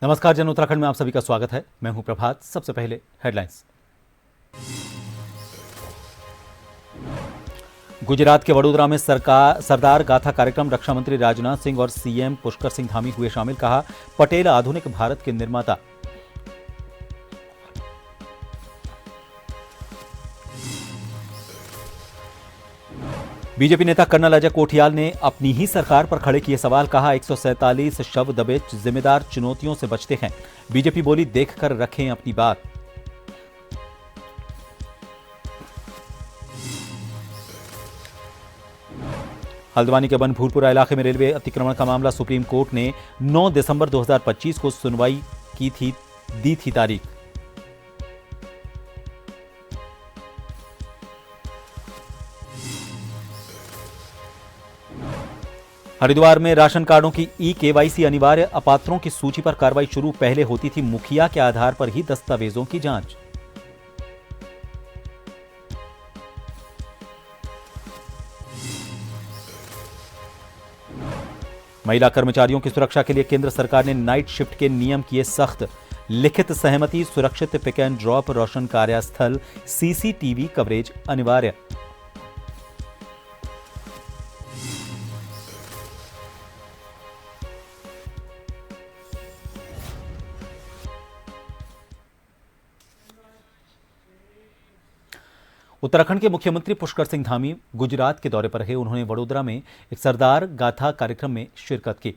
नमस्कार जन उत्तराखंड में आप सभी का स्वागत है। मैं हूं प्रभात। सबसे पहले हेडलाइंस। गुजरात के वडोदरा में सरदार गाथा कार्यक्रम, रक्षा मंत्री राजनाथ सिंह और सीएम पुष्कर सिंह धामी हुए शामिल। कहा, पटेल आधुनिक भारत के निर्माता। बीजेपी नेता कर्नल अजय कोठियाल ने अपनी ही सरकार पर खड़े किए सवाल। कहा, 147 शव दबे जिम्मेदार चुनौतियों से बचते हैं। बीजेपी बोली, देखकर रखें अपनी बात। हल्द्वानी के बनभूरपुरा इलाके में रेलवे अतिक्रमण का मामला, सुप्रीम कोर्ट ने 9 दिसंबर 2025 को सुनवाई दी थी तारीख। हरिद्वार में राशन कार्डों की ई-केवाईसी अनिवार्य, अपात्रों की सूची पर कार्रवाई शुरू। पहले होती थी मुखिया के आधार पर ही दस्तावेजों की जांच। महिला कर्मचारियों की सुरक्षा के लिए केंद्र सरकार ने नाइट शिफ्ट के नियम किए सख्त। लिखित सहमति, सुरक्षित पिक एंड ड्रॉप, रोशन कार्यस्थल, सीसीटीवी कवरेज अनिवार्य। उत्तराखंड के मुख्यमंत्री पुष्कर सिंह धामी गुजरात के दौरे पर रहे। उन्होंने वडोदरा में एक सरदार गाथा कार्यक्रम में शिरकत की।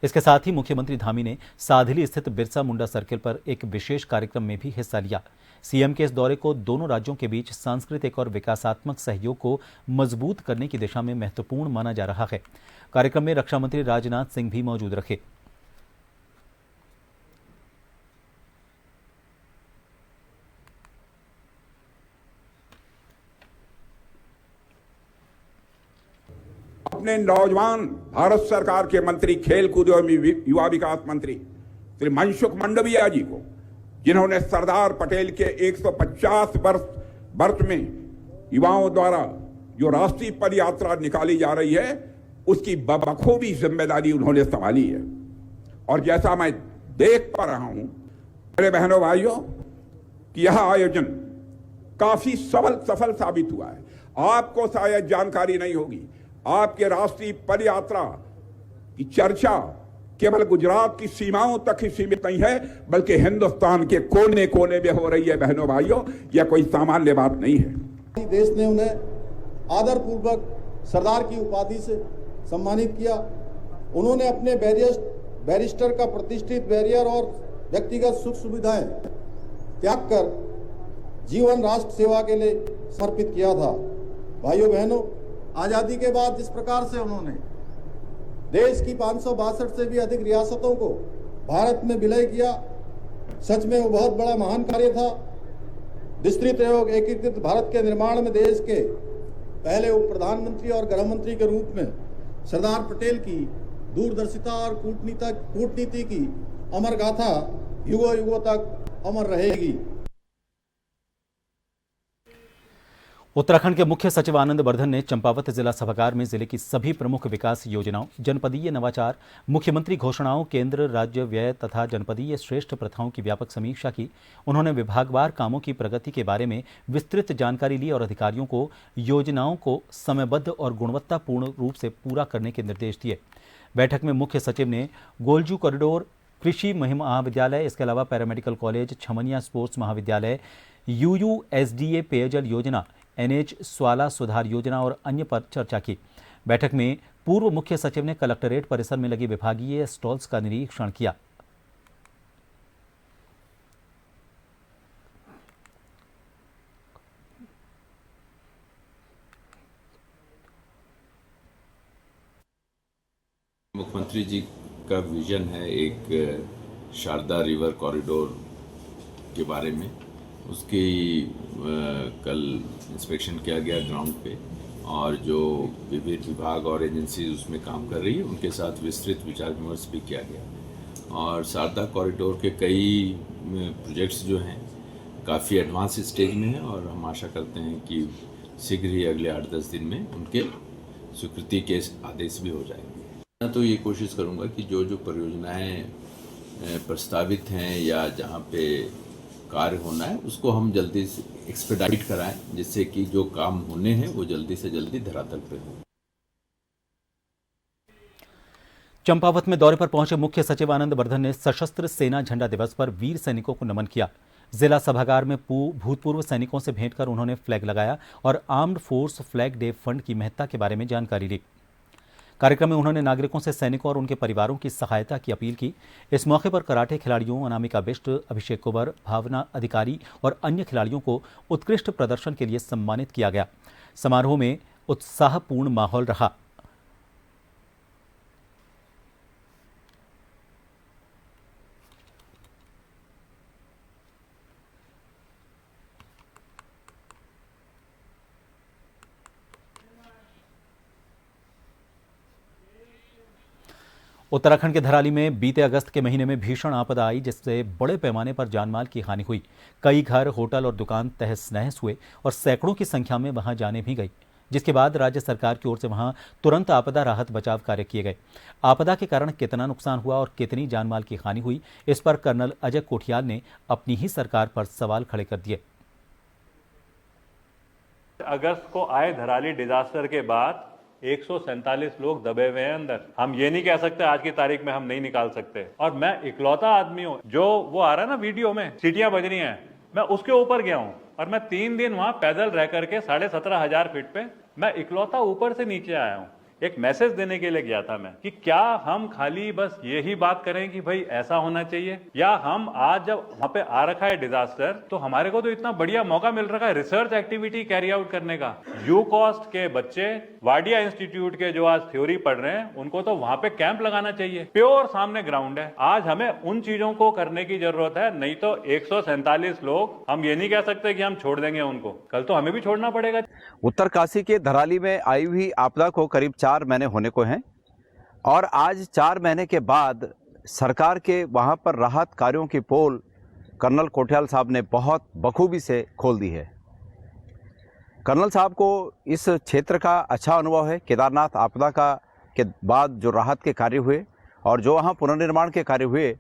इसके साथ ही मुख्यमंत्री धामी ने साधली स्थित बिरसा मुंडा सर्किल पर एक विशेष कार्यक्रम में भी हिस्सा लिया। सीएम के इस दौरे को दोनों राज्यों के बीच सांस्कृतिक और विकासात्मक सहयोग को मजबूत करने की दिशा में महत्वपूर्ण माना जा रहा है। कार्यक्रम में रक्षा मंत्री राजनाथ सिंह भी मौजूद रहे। अपने नौजवान भारत सरकार के मंत्री, खेल कूद एवं युवा विकास मंत्री श्री मनसुख मंडाविया जी को, जिन्होंने सरदार पटेल के 150 वर्ष में युवाओं द्वारा जो राष्ट्रीय पद यात्रा निकाली जा रही है, उसकी बखूबी जिम्मेदारी उन्होंने संभाली है। और जैसा मैं देख पा रहा हूं मेरे बहनों भाइयों कि यह आयोजन काफी सफल साबित हुआ है। आपको शायद जानकारी नहीं होगी, आपके राष्ट्रीय पद यात्रा की चर्चा केवल गुजरात की सीमाओं तक ही सीमित नहीं है, बल्कि हिंदुस्तान के कोने कोने में हो रही है। बहनों भाइयों, यह कोई सामान्य बात नहीं है। देश ने उन्हें आदरपूर्वक सरदार की उपाधि से सम्मानित किया। उन्होंने अपने बैरिस्टर का प्रतिष्ठित बैरियर और व्यक्तिगत सुख सुविधाएं त्याग कर जीवन राष्ट्र सेवा के लिए समर्पित किया था। भाइयों बहनों, आजादी के बाद जिस प्रकार से उन्होंने देश की 562 से भी अधिक रियासतों को भारत में विलय किया, सच में वो बहुत बड़ा महान कार्य था। विस्तृत एवं एकीकृत भारत के निर्माण में देश के पहले उप प्रधानमंत्री और गृह मंत्री के रूप में सरदार पटेल की दूरदर्शिता और कूटनीति की अमर गाथा युगों युगों तक अमर रहेगी। उत्तराखंड के मुख्य सचिव आनंद वर्धन ने चंपावत जिला सभागार में जिले की सभी प्रमुख विकास योजनाओं, जनपदीय नवाचार, मुख्यमंत्री घोषणाओं, केंद्र राज्य व्यय तथा जनपदीय श्रेष्ठ प्रथाओं की व्यापक समीक्षा की। उन्होंने विभागवार कामों की प्रगति के बारे में विस्तृत जानकारी ली और अधिकारियों को योजनाओं को समयबद्ध और गुणवत्तापूर्ण रूप से पूरा करने के निर्देश दिए। बैठक में मुख्य सचिव ने गोलजू कॉरिडोर, कृषि महाविद्यालय, इसके अलावा पैरामेडिकल कॉलेज, छमनिया स्पोर्ट्स महाविद्यालय, यूयूएसडीए पेयजल योजना, एनएच स्वाला सुधार योजना और अन्य पर चर्चा की। बैठक में पूर्व मुख्य सचिव ने कलेक्ट्रेट परिसर में लगे विभागीय स्टॉल्स का निरीक्षण किया। मुख्यमंत्री जी का विजन है एक शारदा रिवर कॉरिडोर के बारे में। उसकी कल इंस्पेक्शन किया गया ग्राउंड पे, और जो विभिन्न विभाग और एजेंसी उसमें काम कर रही है उनके साथ विस्तृत विचार विमर्श भी किया गया। और शारदा कॉरिडोर के कई प्रोजेक्ट्स जो हैं काफ़ी एडवांस स्टेज में हैं, और हम आशा करते हैं कि शीघ्र ही अगले 8-10 दिन में उनके स्वीकृति के आदेश भी हो जाएंगे। मैं तो ये कोशिश करूँगा कि जो जो परियोजनाएँ प्रस्तावित हैं या जहाँ पे कार्य होना है उसको हम जल्दी से एक्सपेडाइट कराएं, जिससे कि जो काम होने हैं वो जल्दी से जल्दी धरातल पे हो। चंपावत में दौरे पर पहुंचे मुख्य सचिव आनंद वर्धन ने सशस्त्र सेना झंडा दिवस पर वीर सैनिकों को नमन किया। जिला सभागार में भूतपूर्व सैनिकों से भेंट कर उन्होंने फ्लैग लगाया और armed force flag day fund की महत्ता के बारे में जानकारी ली। कार्यक्रम में उन्होंने नागरिकों से सैनिकों और उनके परिवारों की सहायता की अपील की। इस मौके पर कराटे खिलाड़ियों अनामिका बिष्ट, अभिषेक कुंवर, भावना अधिकारी और अन्य खिलाड़ियों को उत्कृष्ट प्रदर्शन के लिए सम्मानित किया गया। समारोह में उत्साहपूर्ण माहौल रहा। उत्तराखंड के धराली में बीते अगस्त के महीने में भीषण आपदा आई, जिससे बड़े पैमाने पर जानमाल की हानि हुई। कई घर, होटल और दुकान तहस नहस हुए और सैकड़ों की संख्या में वहां जाने भी गई, जिसके बाद राज्य सरकार की ओर से वहां तुरंत आपदा राहत बचाव कार्य किए गए। आपदा के कारण कितना नुकसान हुआ और कितनी जानमाल की हानि हुई, इस पर कर्नल अजय कोठियाल ने अपनी ही सरकार पर सवाल खड़े कर दिए। अगस्त को आए धराली डिजास्टर के बाद 147 लोग दबे हुए हैं अंदर। हम ये नहीं कह सकते आज की तारीख में हम नहीं निकाल सकते। और मैं इकलौता आदमी हूँ जो वो आ रहा है ना वीडियो में, सीटियां बज रही हैं, मैं उसके ऊपर गया हूँ और मैं 3 दिन वहां पैदल रह करके 17,500 फीट पे मैं इकलौता ऊपर से नीचे आया हूँ। एक मैसेज देने के लिए गया था मैं कि क्या हम खाली बस यही बात करें कि भाई ऐसा होना चाहिए, या हम आज जब वहां पे आ रखा है डिजास्टर तो हमारे को तो इतना बढ़िया मौका मिल रखा है रिसर्च एक्टिविटी कैरी आउट करने का। यू कॉस्ट के बच्चे वाडिया इंस्टीट्यूट के जो आज थ्योरी पढ़ रहे हैं उनको तो वहां पे कैंप लगाना चाहिए। प्योर सामने ग्राउंड है। आज हमें उन चीजों को करने की जरूरत है, नहीं तो 147 लोग हम ये नहीं कह सकते कि हम छोड़ देंगे उनको, कल तो हमें भी छोड़ना पड़ेगा। उत्तरकाशी के धराली में आई हुई आपदा को करीब 4 महीने होने को हैं और आज 4 महीने के बाद सरकार के वहां पर राहत कार्यों की पोल कर्नल कोठियाल साहब ने बहुत बखूबी से खोल दी है। कर्नल साहब को इस क्षेत्र का अच्छा अनुभव है। केदारनाथ आपदा का के बाद जो राहत के कार्य हुए और जो वहाँ पुनर्निर्माण के कार्य हुए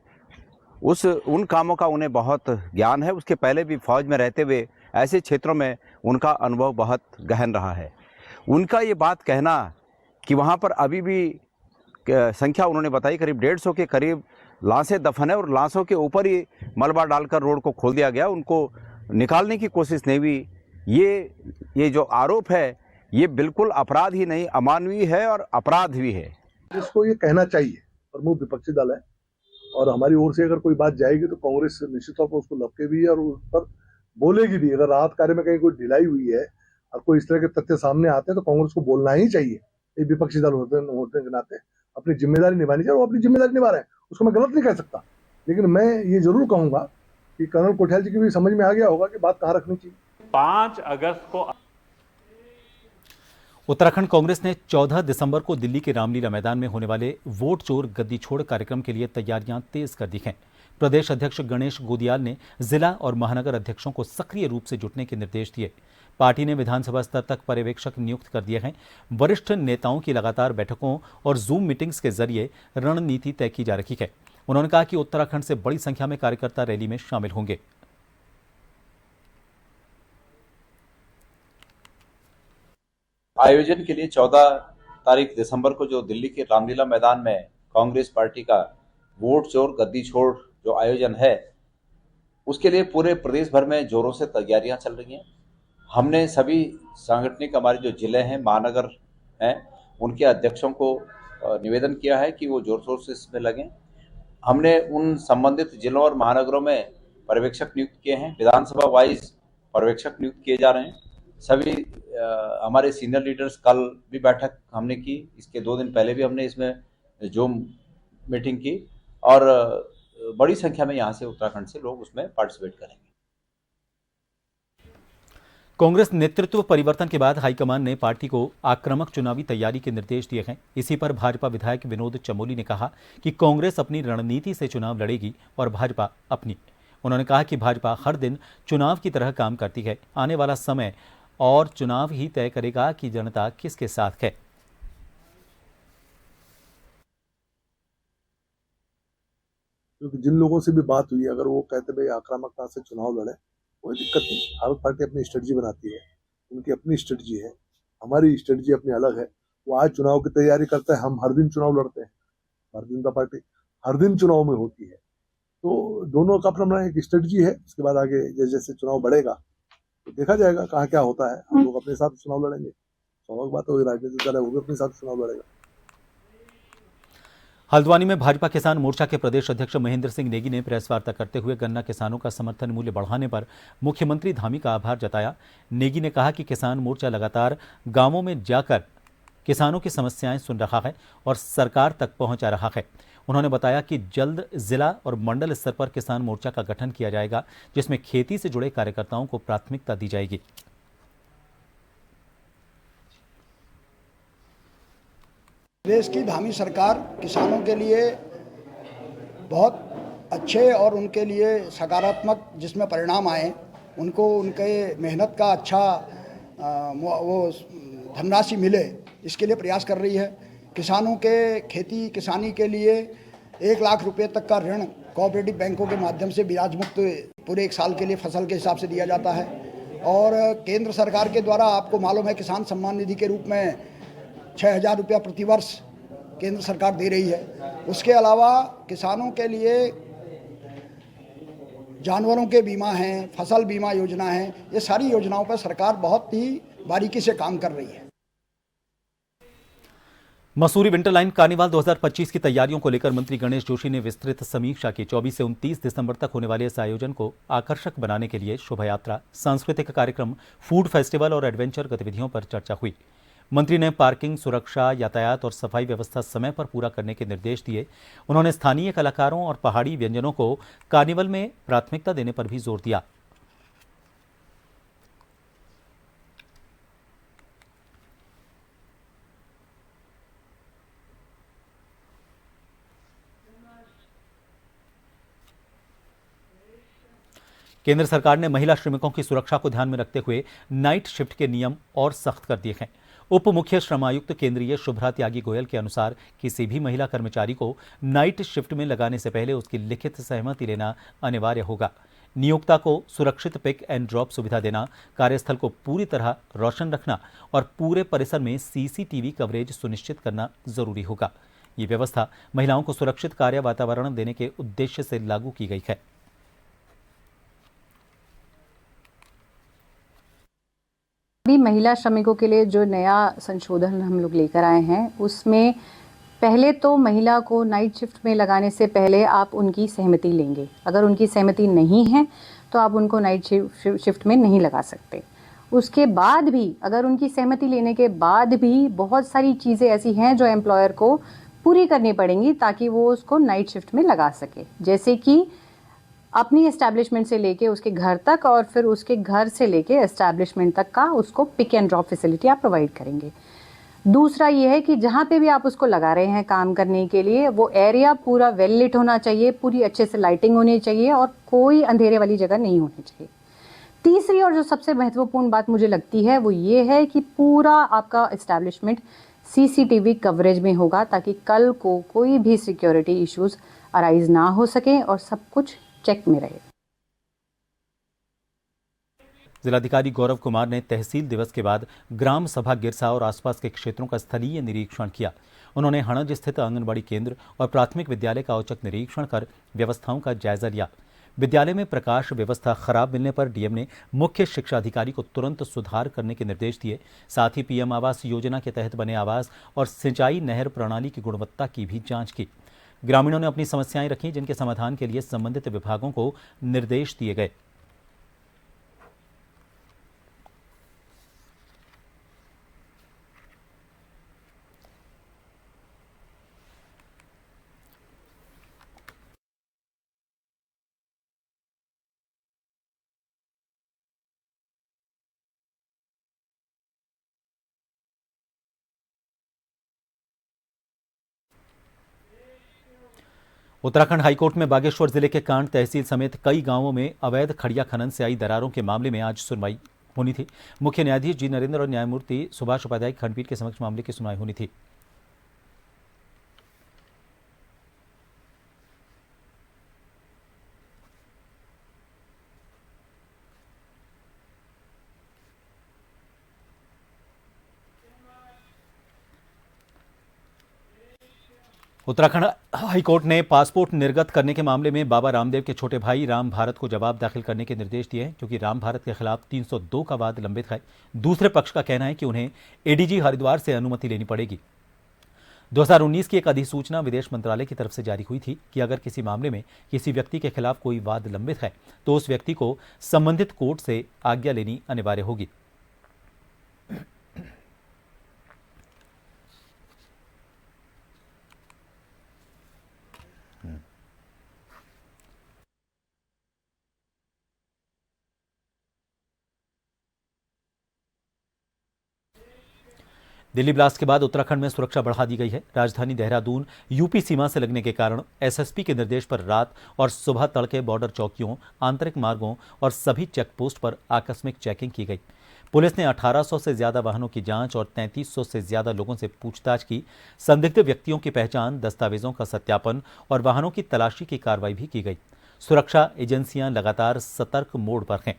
उन कामों का उन्हें बहुत ज्ञान है। उसके पहले भी फौज में रहते हुए ऐसे क्षेत्रों में उनका अनुभव बहुत गहन रहा है। उनका ये बात कहना कि वहाँ पर अभी भी संख्या उन्होंने बताई करीब 150 के करीब लाशें दफन है और लाशों के ऊपर ही मलबा डालकर रोड को खोल दिया गया, उनको निकालने की कोशिश नहीं हुई। ये जो आरोप है ये बिल्कुल अपराध ही नहीं, अमानवीय है और अपराध भी है। जिसको ये कहना चाहिए, प्रमुख विपक्षी दल है और हमारी ओर से अगर कोई बात जाएगी तो कांग्रेस निश्चित तौर पर उसको लपके भी है और उस पर बोलेगी भी। अगर राहत कार्य में कहीं कोई ढिलाई हुई है और कोई इस तरह के तथ्य सामने आते हैं तो कांग्रेस को बोलना ही चाहिए। ये विपक्षी दल होते के नाते अपनी जिम्मेदारी निभानी चाहिए और अपनी जिम्मेदारी निभा रहे हैं, उसको मैं गलत नहीं कह सकता। लेकिन मैं ये जरूर कहूंगा कि कर्नल कोठियाल जी की भी समझ में आ गया होगा कि बात कहाँ रखनी चाहिए। 5 अगस्त को उत्तराखंड कांग्रेस ने 14 दिसंबर को दिल्ली के रामलीला मैदान में होने वाले वोट चोर गद्दी छोड़ कार्यक्रम के लिए तैयारियां तेज कर दी हैं। प्रदेश अध्यक्ष गणेश गोदियाल ने जिला और महानगर अध्यक्षों को सक्रिय रूप से जुटने के निर्देश दिए। पार्टी ने विधानसभा स्तर तक पर्यवेक्षक नियुक्त कर दिए हैं। वरिष्ठ नेताओं की लगातार बैठकों और जूम मीटिंग्स के जरिए रणनीति तय की जा रही है। उन्होंने कहा कि उत्तराखंड से बड़ी संख्या में कार्यकर्ता रैली में शामिल होंगे। आयोजन के लिए 14 तारीख दिसंबर को जो दिल्ली के रामलीला मैदान में कांग्रेस पार्टी का वोट चोर गद्दी छोड़ जो आयोजन है, उसके लिए पूरे प्रदेश भर में जोरों से तैयारियां चल रही हैं। हमने सभी सांगठनिक हमारे जो जिले हैं, महानगर हैं, उनके अध्यक्षों को निवेदन किया है कि वो जोर शोर से इसमें लगें। हमने उन संबंधित जिलों और महानगरों में पर्यवेक्षक नियुक्त किए हैं। विधानसभा वाइज पर्यवेक्षक नियुक्त किए जा रहे हैं। सभी हमारे सीनियर लीडर्स, कल भी बैठक हमने की, इसके 2 दिन पहले भी हमने इसमें जूम मीटिंग की और बड़ी संख्या में यहाँ से उत्तराखंड से लोग उसमें पार्टिसिपेट करेंगे। कांग्रेस नेतृत्व परिवर्तन के बाद हाईकमान ने पार्टी को आक्रामक चुनावी तैयारी के निर्देश दिए हैं। इसी पर भाजपा विधायक विनोद चमोली ने कहा कि कांग्रेस अपनी रणनीति से चुनाव लड़ेगी और भाजपा अपनी। उन्होंने कहा कि भाजपा हर दिन चुनाव की तरह काम करती है। आने वाला समय और चुनाव ही तय करेगा कि जनता किसके साथ है। क्योंकि जिन लोगों से भी बात हुई, अगर वो कहते भाई आक्रामकता से चुनाव लड़े, कोई दिक्कत नहीं। हर पार्टी अपनी स्ट्रेटजी बनाती है, उनकी अपनी स्ट्रेटजी है, हमारी स्ट्रेटजी अपनी अलग है। वो आज चुनाव की तैयारी करते हैं, हम हर दिन चुनाव लड़ते हैं। भारतीय जनता पार्टी हर दिन चुनाव में होती है, तो दोनों का अपना अपना एक स्ट्रेटजी है। उसके बाद आगे जैसे जैसे चुनाव बढ़ेगा तो देखा जाएगा कहाँ क्या होता है। हम लोग अपने साथ चुनाव लड़ेंगे, स्वाभाविक बात है, राजनीतिक दल है वो भी अपने साथ चुनाव लड़ेगा। हल्द्वानी में भाजपा किसान मोर्चा के प्रदेश अध्यक्ष महेंद्र सिंह नेगी ने प्रेस वार्ता करते हुए गन्ना किसानों का समर्थन मूल्य बढ़ाने पर मुख्यमंत्री धामी का आभार जताया। नेगी ने कहा कि किसान मोर्चा लगातार गांवों में जाकर किसानों की समस्याएं सुन रहा है और सरकार तक पहुंचा रहा है। उन्होंने बताया कि जल्द जिला और मंडल स्तर पर किसान मोर्चा का गठन किया जाएगा, जिसमें खेती से जुड़े कार्यकर्ताओं को प्राथमिकता दी जाएगी। देश की धामी सरकार किसानों के लिए बहुत अच्छे और उनके लिए सकारात्मक जिसमें परिणाम आए, उनको उनके मेहनत का अच्छा वो धनराशि मिले, इसके लिए प्रयास कर रही है। किसानों के खेती किसानी के लिए 1 लाख रुपए तक का ऋण कोऑपरेटिव बैंकों के माध्यम से ब्याज मुक्त पूरे 1 साल के लिए फसल के हिसाब से दिया जाता है। और केंद्र सरकार के द्वारा आपको मालूम है किसान सम्मान निधि के रूप में 6,000 रुपया प्रतिवर्ष केंद्र सरकार दे रही है। उसके अलावा किसानों के लिए जानवरों के बीमा हैं, फसल बीमा योजना है, ये सारी योजनाओं पर सरकार बहुत ही बारीकी से काम कर रही है। मसूरी विंटर लाइन कार्निवाल 2025 की तैयारियों को लेकर मंत्री गणेश जोशी ने विस्तृत समीक्षा की। 24 से 29 दिसंबर तक होने वाले इस आयोजन को आकर्षक बनाने के लिए शोभा यात्रा, सांस्कृतिक कार्यक्रम, फूड फेस्टिवल और एडवेंचर गतिविधियों पर चर्चा हुई। मंत्री ने पार्किंग, सुरक्षा, यातायात और सफाई व्यवस्था समय पर पूरा करने के निर्देश दिए। उन्होंने स्थानीय कलाकारों और पहाड़ी व्यंजनों को कार्निवल में प्राथमिकता देने पर भी जोर दिया। केंद्र सरकार ने महिला श्रमिकों की सुरक्षा को ध्यान में रखते हुए नाइट शिफ्ट के नियम और सख्त कर दिए हैं। उप मुख्य श्रम आयुक्त केंद्रीय शुभ्रा त्यागी गोयल के अनुसार किसी भी महिला कर्मचारी को नाइट शिफ्ट में लगाने से पहले उसकी लिखित सहमति लेना अनिवार्य होगा। नियोक्ता को सुरक्षित पिक एंड ड्रॉप सुविधा देना, कार्यस्थल को पूरी तरह रोशन रखना और पूरे परिसर में सीसीटीवी कवरेज सुनिश्चित करना जरूरी होगा। ये व्यवस्था महिलाओं को सुरक्षित कार्य वातावरण देने के उद्देश्य से लागू की गई है। अभी महिला श्रमिकों के लिए जो नया संशोधन हम लोग लेकर आए हैं, उसमें पहले तो महिला को नाइट शिफ्ट में लगाने से पहले आप उनकी सहमति लेंगे। अगर उनकी सहमति नहीं है तो आप उनको नाइट शिफ्ट में नहीं लगा सकते। उसके बाद भी अगर उनकी सहमति लेने के बाद भी बहुत सारी चीज़ें ऐसी हैं जो एम्प्लॉयर को पूरी करनी पड़ेंगी ताकि वो उसको नाइट शिफ्ट में लगा सके, जैसे कि अपनी एस्टैब्लिशमेंट से लेके उसके घर तक और फिर उसके घर से लेके एस्टैब्लिशमेंट तक का उसको पिक एंड ड्रॉप फैसिलिटी आप प्रोवाइड करेंगे। दूसरा ये है कि जहाँ पे भी आप उसको लगा रहे हैं काम करने के लिए, वो एरिया पूरा वेल लिट होना चाहिए, पूरी अच्छे से लाइटिंग होनी चाहिए और कोई अंधेरे वाली जगह नहीं होनी चाहिए। तीसरी और जो सबसे महत्वपूर्ण बात मुझे लगती है वो ये है कि पूरा आपका एस्टैब्लिशमेंट सीसीटीवी कवरेज में होगा ताकि कल को कोई भी सिक्योरिटी इश्यूज अराइज ना हो सके और सब कुछ चेक में रहे। जिलाधिकारी गौरव कुमार ने तहसील दिवस के बाद ग्राम सभा गिरसा और आसपास के क्षेत्रों का स्थलीय निरीक्षण किया। उन्होंने हणज स्थित आंगनबाड़ी केंद्र और प्राथमिक विद्यालय का औचक निरीक्षण कर व्यवस्थाओं का जायजा लिया। विद्यालय में प्रकाश व्यवस्था खराब मिलने पर डीएम ने मुख्य शिक्षा अधिकारी को तुरंत सुधार करने के निर्देश दिए। साथ ही पीएम आवास योजना के तहत बने आवास और सिंचाई नहर प्रणाली की गुणवत्ता की भी जांच की। ग्रामीणों ने अपनी समस्याएं रखी, जिनके समाधान के लिए संबंधित विभागों को निर्देश दिए गए। उत्तराखंड हाईकोर्ट में बागेश्वर जिले के कांड तहसील समेत कई गांवों में अवैध खड़िया खनन से आई दरारों के मामले में आज सुनवाई होनी थी। मुख्य न्यायाधीश जी नरेंद्र और न्यायमूर्ति सुभाष उपाध्याय खंडपीठ के समक्ष मामले की सुनवाई होनी थी। उत्तराखंड हाईकोर्ट ने पासपोर्ट निर्गत करने के मामले में बाबा रामदेव के छोटे भाई राम भारत को जवाब दाखिल करने के निर्देश दिए हैं, क्योंकि राम भारत के खिलाफ 302 का वाद लंबित है। दूसरे पक्ष का कहना है कि उन्हें एडीजी हरिद्वार से अनुमति लेनी पड़ेगी। 2019 की एक अधिसूचना विदेश मंत्रालय की तरफ से जारी हुई थी कि अगर किसी मामले में किसी व्यक्ति के खिलाफ कोई वाद लंबित है तो उस व्यक्ति को संबंधित कोर्ट से आज्ञा लेनी अनिवार्य होगी। दिल्ली ब्लास्ट के बाद उत्तराखंड में सुरक्षा बढ़ा दी गई है। राजधानी देहरादून यूपी सीमा से लगने के कारण एसएसपी के निर्देश पर रात और सुबह तड़के बॉर्डर चौकियों, आंतरिक मार्गों और सभी चेक पोस्ट पर आकस्मिक चेकिंग की गई। पुलिस ने 1800 से ज्यादा वाहनों की जांच और 3300 से ज्यादा लोगों से पूछताछ की। संदिग्ध व्यक्तियों की पहचान, दस्तावेजों का सत्यापन और वाहनों की तलाशी की कार्रवाई भी की गई। सुरक्षा एजेंसियां लगातार सतर्क मोड पर हैं।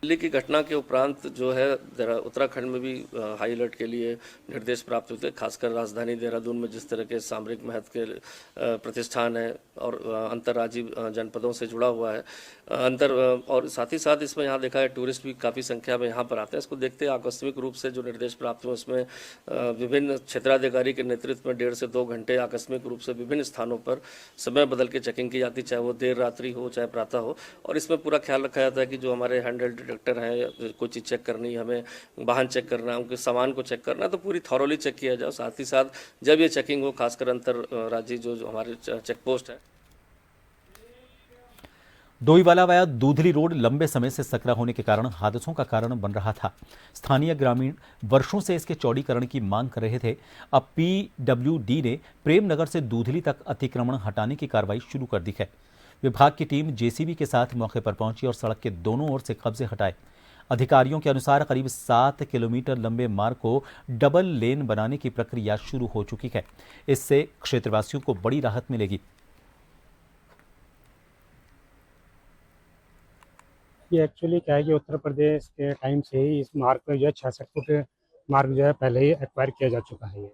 दिल्ली की घटना के उपरांत जो है उत्तराखंड में भी हाई अलर्ट के लिए निर्देश प्राप्त हुए थे। खासकर राजधानी देहरादून में जिस तरह के सामरिक महत्व के प्रतिष्ठान है और अंतर्राज्यीय जनपदों से जुड़ा हुआ है और साथ ही साथ इसमें यहाँ देखा है टूरिस्ट भी काफ़ी संख्या में यहाँ पर आते हैं। इसको देखते आकस्मिक रूप से जो निर्देश प्राप्त हुए उसमें विभिन्न क्षेत्राधिकारी के नेतृत्व में 1.5 से 2 घंटे आकस्मिक रूप से विभिन्न स्थानों पर समय बदल के चेकिंग की जाती, चाहे वो देर रात्रि हो चाहे प्रातः हो। और इसमें पूरा ख्याल रखा जाता है कि जो हमारे हैंडल डिटेक्टर हैं, कोई चीज़ चेक करनी, हमें वाहन चेक करना है, उनके सामान को चेक करना है, तो पूरी थॉरोली चेक किया जाए। साथ ही साथ जब ये चेकिंग हो, खासकर अंतर राज्य जो हमारे चेक पोस्ट है। डोईवाला वाया दूधली रोड लंबे समय से सकरा होने के कारण हादसों का कारण बन रहा था। स्थानीय ग्रामीण वर्षों से इसके चौड़ीकरण की मांग कर रहे थे। अब पीडब्ल्यूडी ने प्रेमनगर से दूधली तक अतिक्रमण हटाने की कार्रवाई शुरू कर दी है। विभाग की टीम जेसीबी के साथ मौके पर पहुंची और सड़क के दोनों ओर से कब्जे हटाए। अधिकारियों के अनुसार करीब 7 किलोमीटर लंबे मार्ग को डबल लेन बनाने की प्रक्रिया शुरू हो चुकी है। इससे क्षेत्रवासियों को बड़ी राहत मिलेगी। ये एक्चुअली क्या है कि उत्तर प्रदेश के टाइम से ही इस मार्ग पर जो है 66 फुट मार्ग जो है पहले ही एक्वायर किया जा चुका है। ये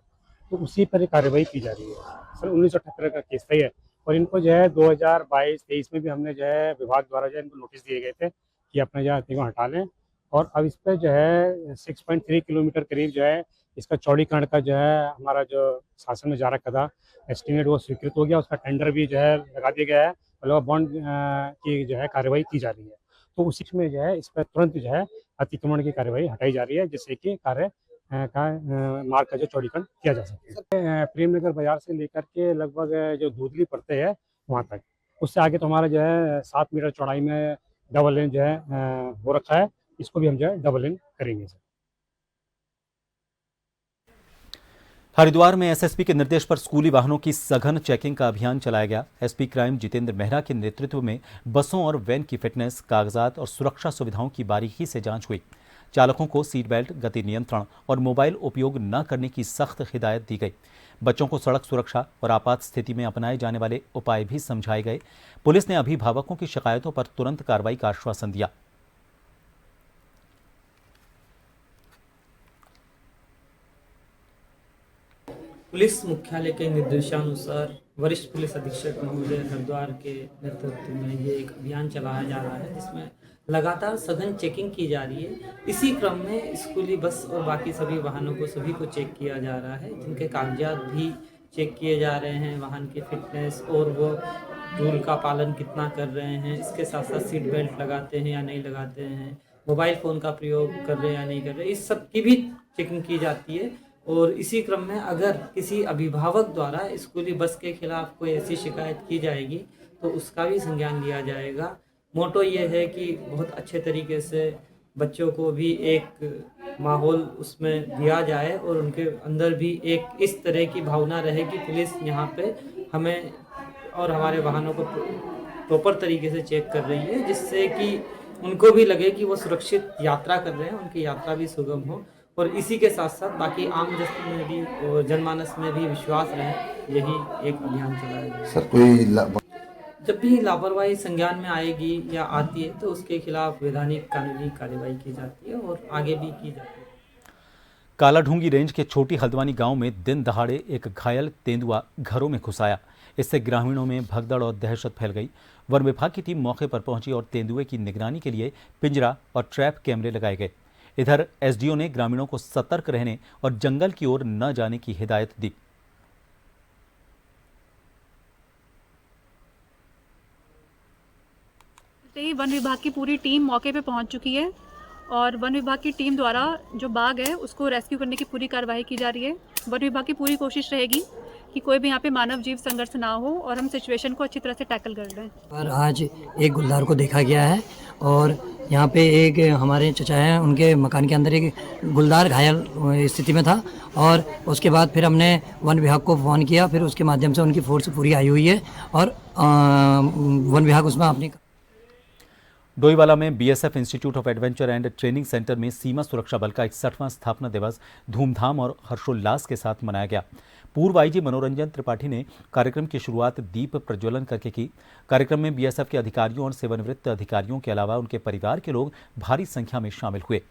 तो उसी पर कार्रवाई की जा रही है। सर 1978 का केस है और इनको जो है 2022-23 में भी हमने जो है विभाग द्वारा जो है इनको नोटिस दिए गए थे कि अपने जो है हटा लें। और अब इस पर जो है 6.3 किलोमीटर करीब जो है इसका चौड़ीकरण का जो है हमारा जो शासन में जा रखा था एस्टिमेट वो स्वीकृत हो गया। उसका टेंडर भी जो है लगा दिया गया है, मतलब बॉन्ड की जो है कार्रवाई की जा रही है। तो उसी में जो है इस पर तुरंत जो है अतिक्रमण की कार्रवाई हटाई जा रही है, जिससे कि कार्य मार्ग का जो चौड़ीकरण किया जा सके। प्रेमनगर बाजार से लेकर के लगभग जो दूधली पड़ते हैं वहाँ तक, उससे आगे तो हमारा जो है 7 मीटर चौड़ाई में डबल लेन जो है हो रखा है। इसको भी हम जो है डबल लेन करेंगे सर। हरिद्वार में एसएसपी के निर्देश पर स्कूली वाहनों की सघन चेकिंग का अभियान चलाया गया। एसपी क्राइम जितेंद्र मेहरा के नेतृत्व में बसों और वैन की फिटनेस, कागजात और सुरक्षा सुविधाओं की बारीकी से जांच हुई। चालकों को सीट बेल्ट, गति नियंत्रण और मोबाइल उपयोग न करने की सख्त हिदायत दी गई। बच्चों को सड़क सुरक्षा और आपात स्थिति में अपनाए जाने वाले उपाय भी समझाए गए। पुलिस ने अभिभावकों की शिकायतों पर तुरंत कार्रवाई का आश्वासन दिया। पुलिस मुख्यालय के निर्देशानुसार वरिष्ठ पुलिस अधीक्षक महोदय हरिद्वार के नेतृत्व में ये एक अभियान चलाया जा रहा है, जिसमें लगातार सघन चेकिंग की जा रही है। इसी क्रम में स्कूली बस और बाकी सभी वाहनों को सभी को चेक किया जा रहा है, जिनके कागजात भी चेक किए जा रहे हैं, वाहन की फिटनेस और वो रूल का पालन कितना कर रहे हैं। इसके साथ साथ सीट बेल्ट लगाते हैं या नहीं लगाते हैं, मोबाइल फ़ोन का प्रयोग कर रहे हैं या नहीं कर रहे, इस सब की भी चेकिंग की जाती है। और इसी क्रम में अगर किसी अभिभावक द्वारा स्कूली बस के खिलाफ कोई ऐसी शिकायत की जाएगी तो उसका भी संज्ञान लिया जाएगा। मोटो ये है कि बहुत अच्छे तरीके से बच्चों को भी एक माहौल उसमें दिया जाए और उनके अंदर भी एक इस तरह की भावना रहे कि पुलिस यहाँ पे हमें और हमारे वाहनों को प्रॉपर तरीके से चेक कर रही है, जिससे कि उनको भी लगे कि वो सुरक्षित यात्रा कर रहे हैं, उनकी यात्रा भी सुगम हो। और इसी के साथ साथ बाकी आम जनता में भी और जनमानस में भी विश्वास रहे, यही एक अभियान चलाया जाए। सर कोई जब भी लापरवाही संज्ञान में आएगी या आती है तो उसके खिलाफ वैधानिक कानूनी कार्रवाई की जाती है और आगे भी की जाती है। कालाढूंगी रेंज के छोटी हल्द्वानी गांव में दिन दहाड़े एक घायल तेंदुआ घरों में घुस आया। इससे ग्रामीणों में भगदड़ और दहशत फैल गई। वन विभाग की टीम मौके पर पहुंची और तेंदुए की निगरानी के लिए पिंजरा और ट्रैप कैमरे लगाए गए। इधर एसडीओ ने ग्रामीणों को सतर्क रहने और जंगल की ओर न जाने की हिदायत दी। वन विभाग की पूरी टीम मौके पे पहुंच चुकी है और वन विभाग की टीम द्वारा जो बाघ है उसको रेस्क्यू करने की पूरी कार्रवाई की जा रही है। वन विभाग की पूरी कोशिश रहेगी कि कोई भी यहाँ पे मानव जीव संघर्ष ना हो और हम सिचुएशन को अच्छी तरह से टैकल कर रहे हैं। और आज एक गुलदार को देखा गया है और यहाँ पे एक हमारे चचा हैं, उनके मकान के अंदर एक गुलदार घायल स्थिति में था और उसके बाद फिर हमने वन विभाग को फ़ोन किया। फिर उसके माध्यम से उनकी फोर्स पूरी आई हुई है और वन विभाग उसमें अपनी। डोईवाला में BSF institute of adventure and training centre में सीमा सुरक्षा बल का 61वां स्थापना दिवस धूमधाम और हर्षोल्लास के साथ मनाया गया। पूर्व आईजी मनोरंजन त्रिपाठी ने कार्यक्रम की शुरुआत दीप प्रज्वलन करके की। कार्यक्रम में बीएसएफ के अधिकारियों और सेवानिवृत्त अधिकारियों के अलावा उनके परिवार के लोग भारी संख्या में शामिल हुए।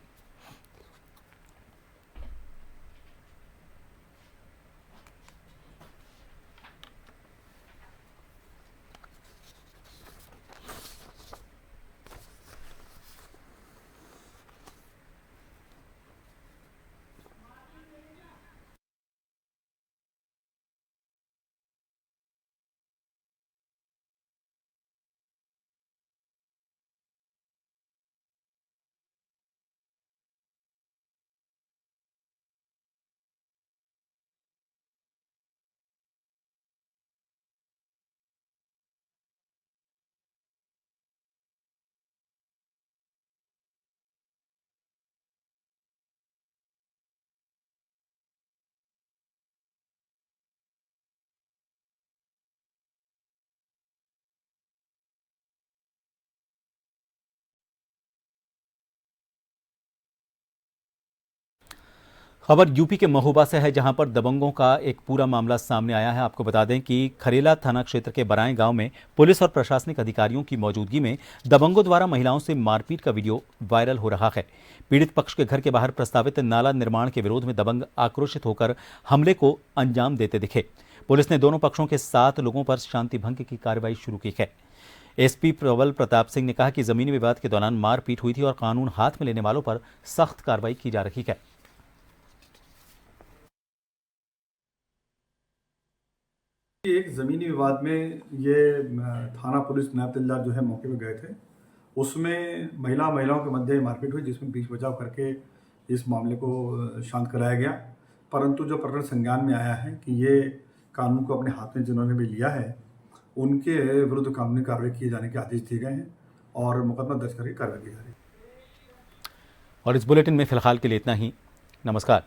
खबर यूपी के महोबा से है, जहां पर दबंगों का एक पूरा मामला सामने आया है। आपको बता दें कि खरेला थाना क्षेत्र के बराएं गांव में पुलिस और प्रशासनिक अधिकारियों की मौजूदगी में दबंगों द्वारा महिलाओं से मारपीट का वीडियो वायरल हो रहा है। पीड़ित पक्ष के घर के बाहर प्रस्तावित नाला निर्माण के विरोध में दबंग आक्रोशित होकर हमले को अंजाम देते दिखे। पुलिस ने दोनों पक्षों के 7 लोगों पर शांति भंग की कार्रवाई शुरू की है। एसपी प्रबल प्रताप सिंह ने कहा कि जमीनी विवाद के दौरान मारपीट हुई थी और कानून हाथ में लेने वालों पर सख्त कार्रवाई की जा रही है। एक ज़मीनी विवाद में ये थाना पुलिस नायब तहसीलदार जो है मौके पर गए थे। उसमें महिलाओं के मध्य मारपीट हुई, जिसमें बीच बचाव करके इस मामले को शांत कराया गया। परंतु जो प्रकरण संज्ञान में आया है कि ये कानून को अपने हाथ में जिन्होंने भी लिया है, उनके विरुद्ध कानूनी कार्रवाई किए जाने के आदेश दिए गए हैं और मुकदमा दर्ज करके कार्रवाई की जा रही है। और इस बुलेटिन में फिलहाल के लिए इतना ही। नमस्कार।